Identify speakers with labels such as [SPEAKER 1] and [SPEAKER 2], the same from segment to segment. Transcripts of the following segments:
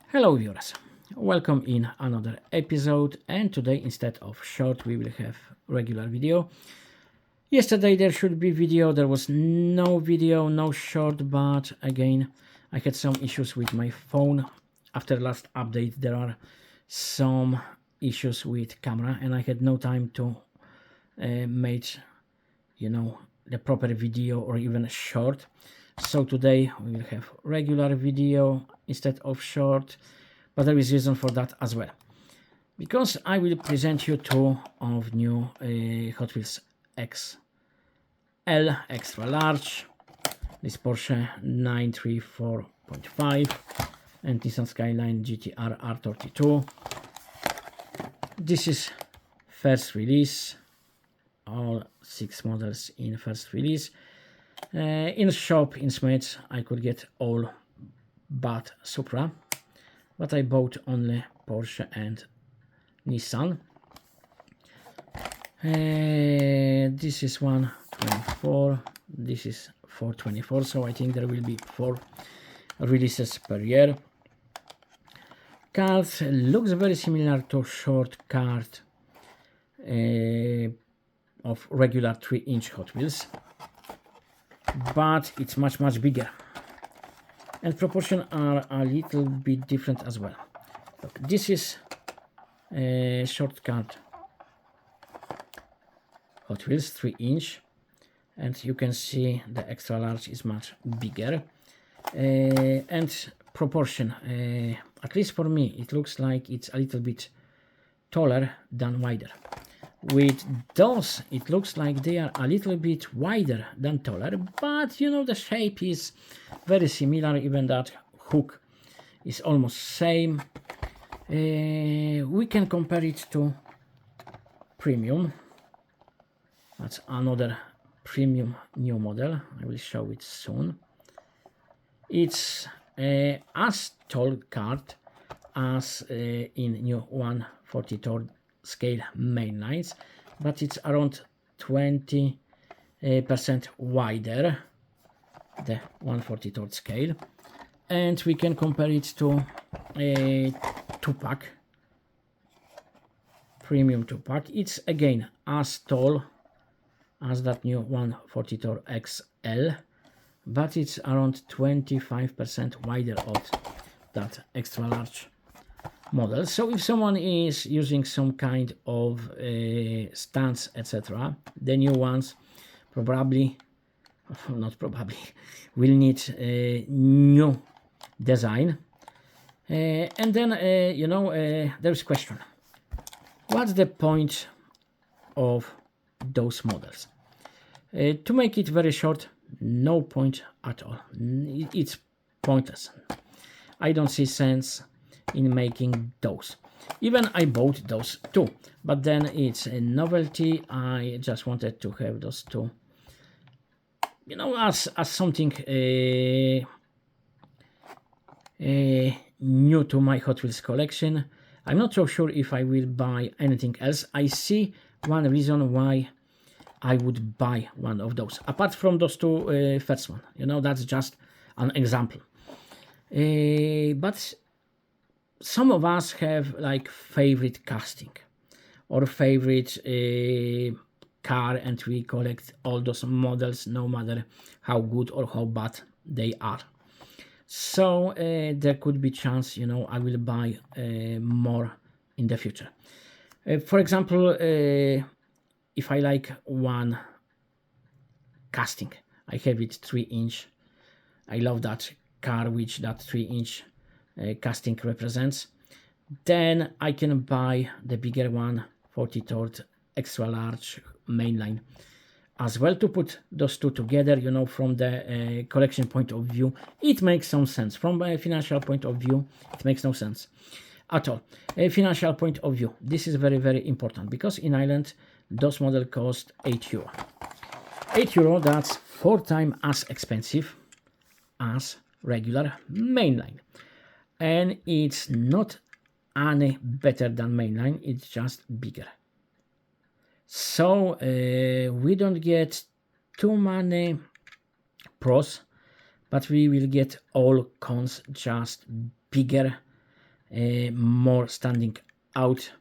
[SPEAKER 1] Hello viewers, welcome in another episode, and today instead of short we will have regular video. Yesterday there should be video, there was no video, no short, but again I had some issues with my phone. After last update there are some issues with camera and I had no time to make the proper video or even short. So today we will have regular video instead of short, but there is reason for that as well, because I will present you two of new Hot Wheels XL extra large, this Porsche 934.5 and Nissan Skyline GTR R32. This is first release, all 6 models in first release. In shop in Smith I could get all but Supra, but I bought only Porsche and Nissan. This is 124, this is 424, so I think there will be 4 releases per year. Card looks very similar to short card of regular 3-inch Hot Wheels, but it's much bigger and proportions are a little bit different as well. Look, this is a short card Hot Wheels 3-inch, and you can see the extra large is much bigger, and proportion, at least for me, it looks like it's a little bit taller than wider. With those it looks like they are a little bit wider than taller, but you know, the shape is very similar, even that hook is almost same. We can compare it to Premium. That's another Premium new model, I will show it soon. It's as tall card as in new 1/43 scale main lines, but it's around 20% wider, the 1/43 scale, and we can compare it to a 2-pack, Premium 2-pack. It's again as tall as that new 1/43 XL, but it's around 25% wider of that extra large model. So if someone is using some kind of stance, etc., the new ones probably, not probably, will need a new design. And then there's question, what's the point of those models? To make it very short, no point at all. It's pointless. I don't see sense in making those. Even I bought those too, but then it's a novelty. I just wanted to have those two, as something new to my Hot Wheels collection. I'm not so sure if I will buy anything else. I see one reason why I would buy one of those, apart from those two first one. That's just an example. But some of us have like favorite casting or favorite car, and we collect all those models no matter how good or how bad they are. So there could be chance, I will buy more in the future. For example, if I like one casting, I have it 3-inch. I love that car which that 3-inch casting represents. Then I can buy the bigger one, 43rd extra large mainline as well, to put those two together. From the collection point of view, it makes some sense. From a financial point of view, it makes no sense at all. A financial point of view, this is very important, because in Ireland those models cost €8. €8, that's 4 times as expensive as regular mainline, and it's not any better than mainline, it's just bigger. So we don't get too many pros, but we will get all cons, just bigger more standing out,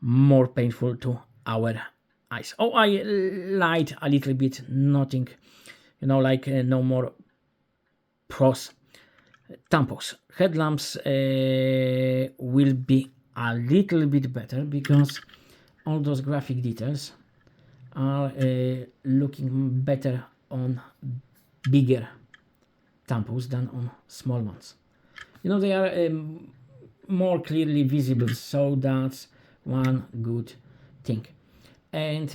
[SPEAKER 1] more painful to our eyes. Oh, I lied a little bit, nothing, like no more pros. Tampons. Headlamps will be a little bit better because all those graphic details are looking better on bigger tampons than on small ones. They are more clearly visible, so that's one good thing. And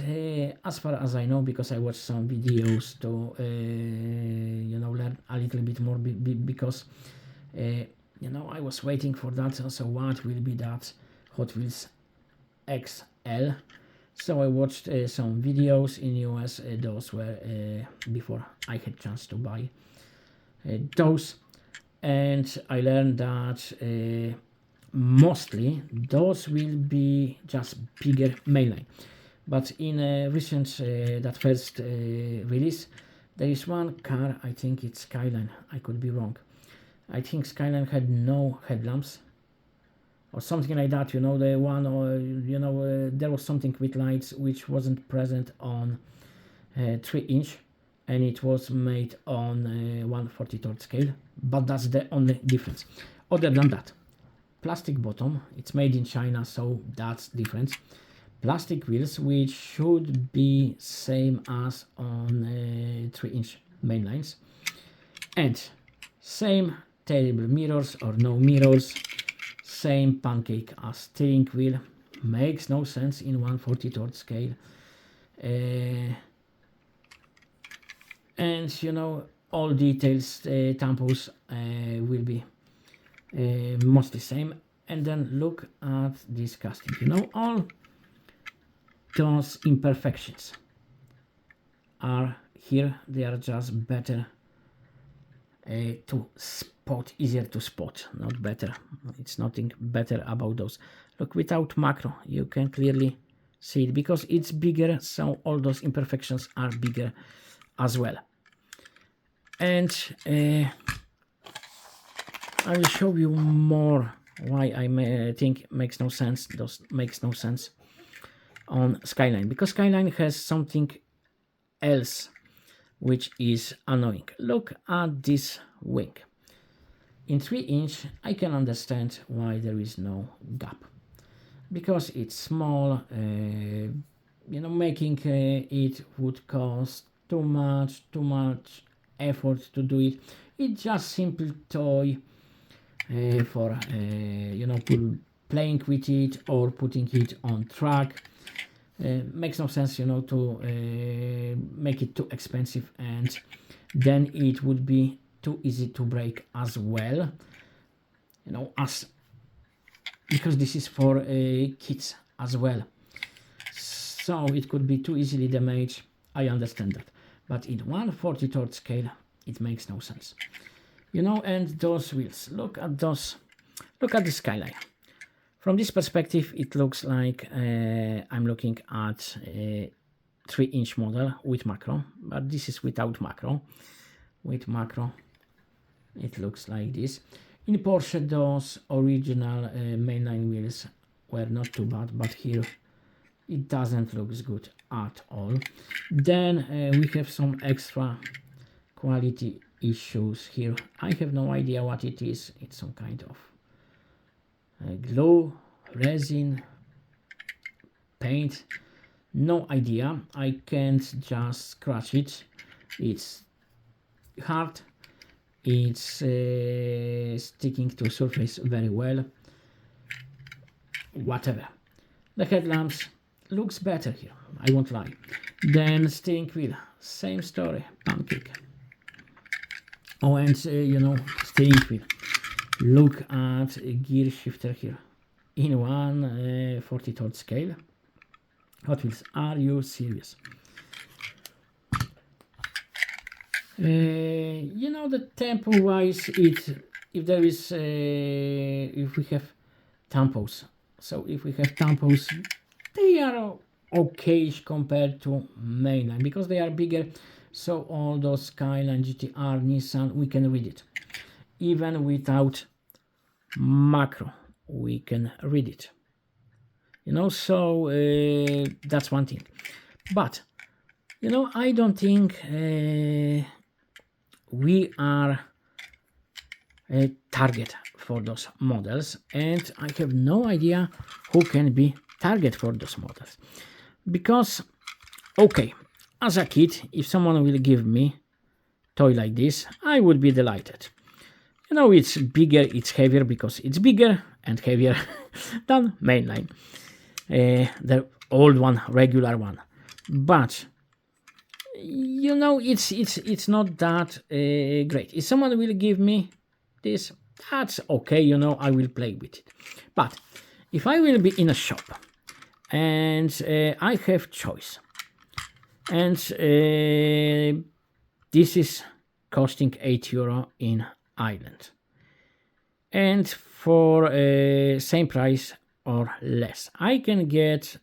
[SPEAKER 1] as far as I know, because I watched some videos to learn a little bit more, because I was waiting for that. So what will be that Hot Wheels XL? So I watched some videos in US. Those were before I had chance to buy those, and I learned that mostly those will be just bigger mainline. But in a recent that first release, there is one car, I think it's Skyline, I could be wrong. I think Skyline had no headlamps or something like that, the one, or there was something with lights which wasn't present on 3-inch, and it was made on 1/43 scale, but that's the only difference. Other than that, plastic bottom, it's made in China, so that's different. Plastic wheels, which should be same as on 3-inch mainlines, and same terrible mirrors or no mirrors, same pancake as steering wheel. Makes no sense in 1/43 scale. And all details, tampons will be mostly same. And then look at this casting. All those imperfections are here. They are just better to spot, easier to spot, not better. It's nothing better about those. Look, without macro, you can clearly see it because it's bigger, so all those imperfections are bigger as well. And I will show you more why I think makes no sense. Those makes no sense on Skyline, because Skyline has something else which is annoying. Look at this wing. In 3-inch, I can understand why there is no gap, because it's small. Making it would cost too much effort to do it. It's just simple toy for playing with it or putting it on track. Makes no sense, to make it too expensive, and then it would be too easy to break as well. Because this is for kids as well, so it could be too easily damaged. I understand that, but in 1/43 scale, it makes no sense. And those wheels. Look at those. Look at the Skyline. From this perspective, it looks like I'm looking at a 3-inch model with macro, but this is without macro. With macro, it looks like this. In Porsche, those original mainline wheels were not too bad, but here it doesn't look good at all. Then we have some extra quality issues here. I have no idea what it is. It's some kind of glue, resin, paint, no idea. I can't just scratch it. It's hard. It's sticking to surface very well. Whatever. The headlamps looks better here, I won't lie. Then steering wheel, same story, pancake. Oh, and steering wheel. Look at a gear shifter here in 1/43 scale. Hot Wheels, are you serious? The tempo wise, if there is if we have tampons, so if we have tampons, they are okay compared to mainline because they are bigger. So all those Skyline, GTR, Nissan, we can read it even without macro. we can read it. So that's one thing. But I don't think we are a target for those models, and I have no idea who can be target for those models. Because, okay, as a kid, if someone will give me toy like this, I would be delighted. It's bigger, it's heavier because it's bigger and heavier than mainline, the old one, regular one. But it's not that great. If someone will give me this, that's okay. I will play with it. But if I will be in a shop and I have choice, and this is costing €8 in Ireland, and for same price or less, I can get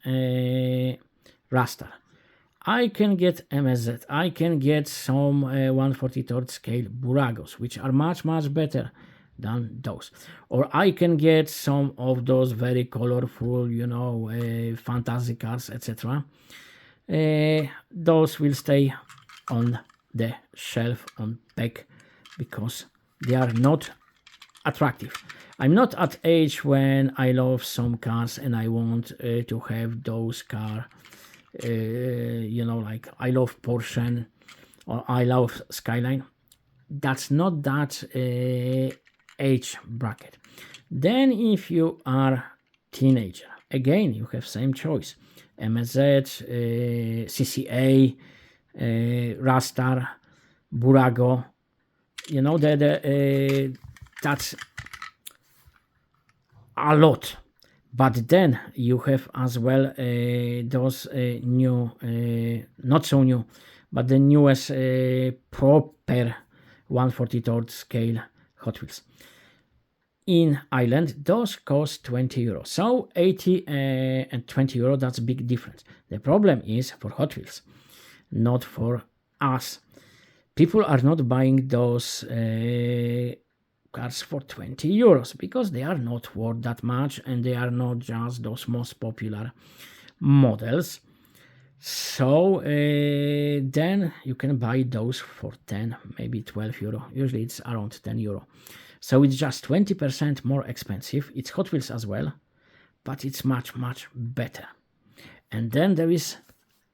[SPEAKER 1] raster, I can get MSZ, I can get some 1/43 scale Buragos, which are much better than those, or I can get some of those very colorful, fantasy cars, etc. Those will stay on the shelf on back because they are not attractive. I'm not at age when I love some cars and I want to have those cars. Like I love Porsche or I love Skyline. That's not that age bracket. Then if you are teenager, again you have same choice: MSZ, CCA, Rastar, Burago. That's a lot. But then you have as well those new, not so new, but the newest proper 1/43 scale Hot Wheels. In Ireland, those cost €20. So 80 and €20, that's a big difference. The problem is for Hot Wheels, not for us. People are not buying those cars for €20 because they are not worth that much and they are not just those most popular models. So then you can buy those for 10, maybe €12. Usually it's around €10. So it's just 20% more expensive. It's Hot Wheels as well, but it's much better. And then there is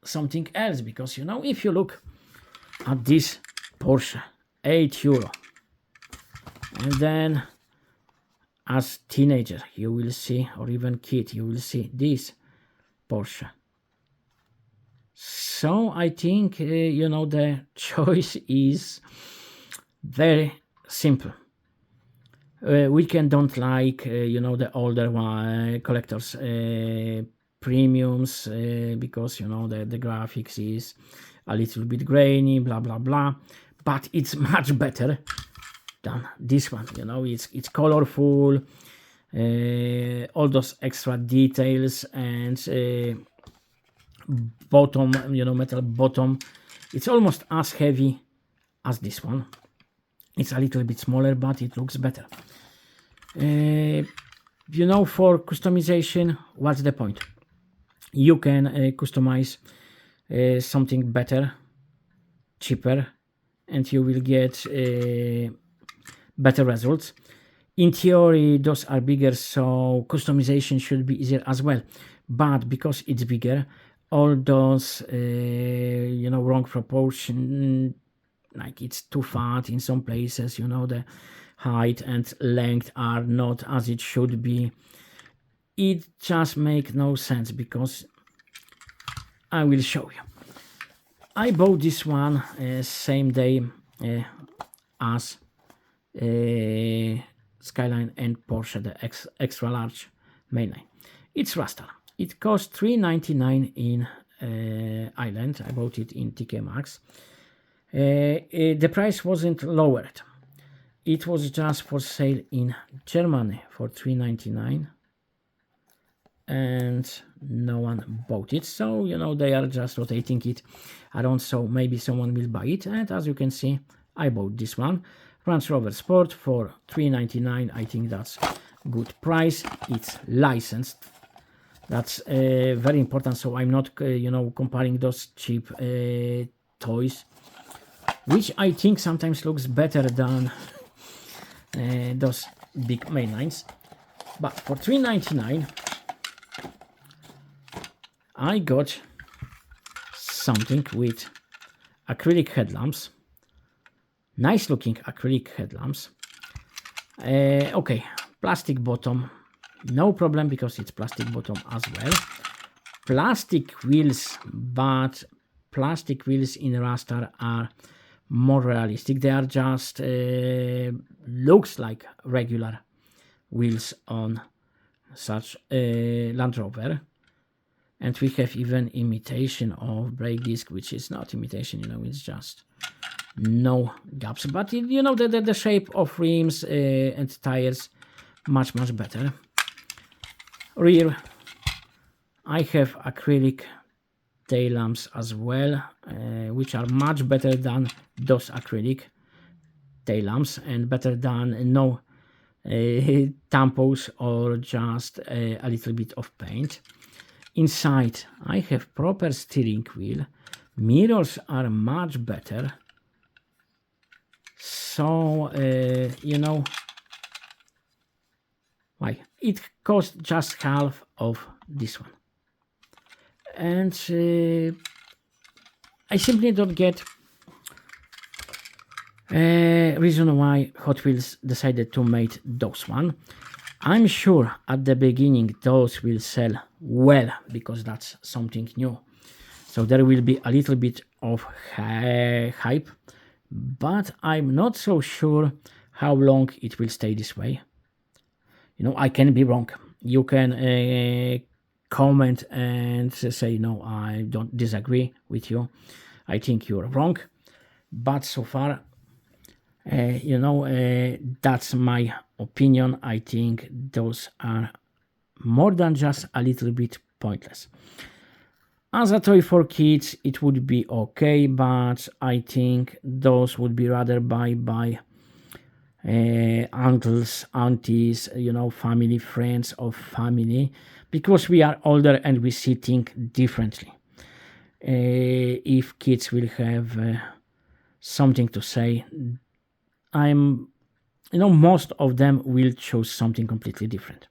[SPEAKER 1] something else, because if you look at this Porsche, €8, and then as teenager you will see, or even kid, you will see this Porsche. So I think the choice is very simple. Weekend don't like the older one, collectors premiums, because the graphics is a little bit grainy, blah blah blah, but it's much better than this one. It's colorful, all those extra details, and bottom, metal bottom, it's almost as heavy as this one. It's a little bit smaller, but it looks better. For customization, what's the point? You can customize something better, cheaper, and you will get better results. In theory, those are bigger, so customization should be easier as well. But because it's bigger, all those wrong proportion, like it's too fat in some places, the height and length are not as it should be. It just makes no sense, because I will show you. I bought this one same day as Skyline and Porsche, the extra large mainline. It's Rastar. It cost $3.99 in Ireland. I bought it in TK Maxx. The price wasn't lowered. It was just for sale in Germany for $3.99, and no one bought it. So they are just rotating it around, so maybe someone will buy it. And as you can see, I bought this one, Range Rover Sport, for $3.99. I think that's good price, it's licensed. That's very important, so I'm not comparing those cheap toys, which I think sometimes looks better than those big mainlines. But for $3.99 I got something with acrylic headlamps, nice looking acrylic headlamps. Okay, plastic bottom, no problem because it's plastic bottom as well. Plastic wheels, but plastic wheels in Rastar are more realistic. They are just looks like regular wheels on such Land Rover. And we have even imitation of brake disc, which is not imitation, it's just no gaps. But the shape of rims and tires much better. Rear, I have acrylic tail lamps as well, which are much better than those acrylic tail lamps and better than no tampons or just a little bit of paint. Inside, I have proper steering wheel. Mirrors are much better. So, why? It costs just half of this one. And I simply don't get reason why Hot Wheels decided to make those one. I'm sure at the beginning those will sell well because that's something new. So there will be a little bit of hype, but I'm not so sure how long it will stay this way. I can be wrong. You can comment and say, no, I don't disagree with you. I think you're wrong. But so far, that's my opinion. I think those are more than just a little bit pointless. As a toy for kids, it would be okay, but I think those would be rather by uncles, aunties, family, friends of family, because we are older and we see things differently. If kids will have something to say, most of them will choose something completely different.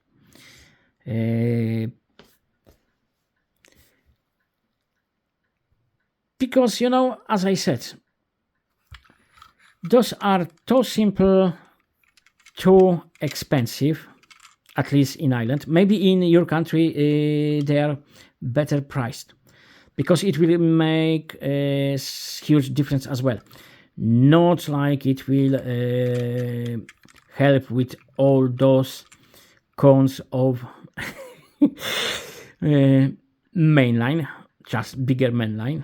[SPEAKER 1] Because, as I said, those are too simple, too expensive, at least in Ireland. Maybe in your country they are better priced, because it will make a huge difference as well. Not like it will help with all those cons of mainline, just bigger mainline.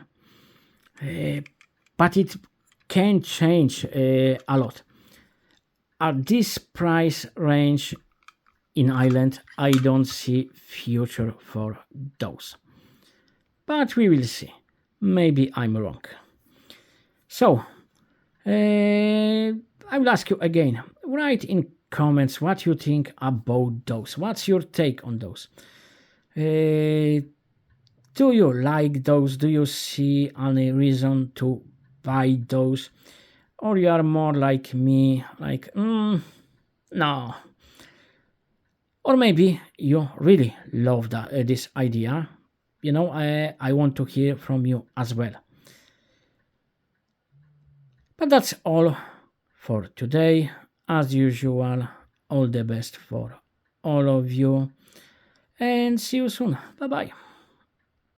[SPEAKER 1] But it can change a lot. At this price range in Ireland, I don't see future for those. But we will see. Maybe I'm wrong. So, I will ask you again. Write in comments what you think about those. What's your take on those? Do you like those? Do you see any reason to buy those? Or you are more like me, like, no. Or maybe you really love this idea. I want to hear from you as well. But that's all for today. As usual, all the best for all of you. And see you soon. Bye bye.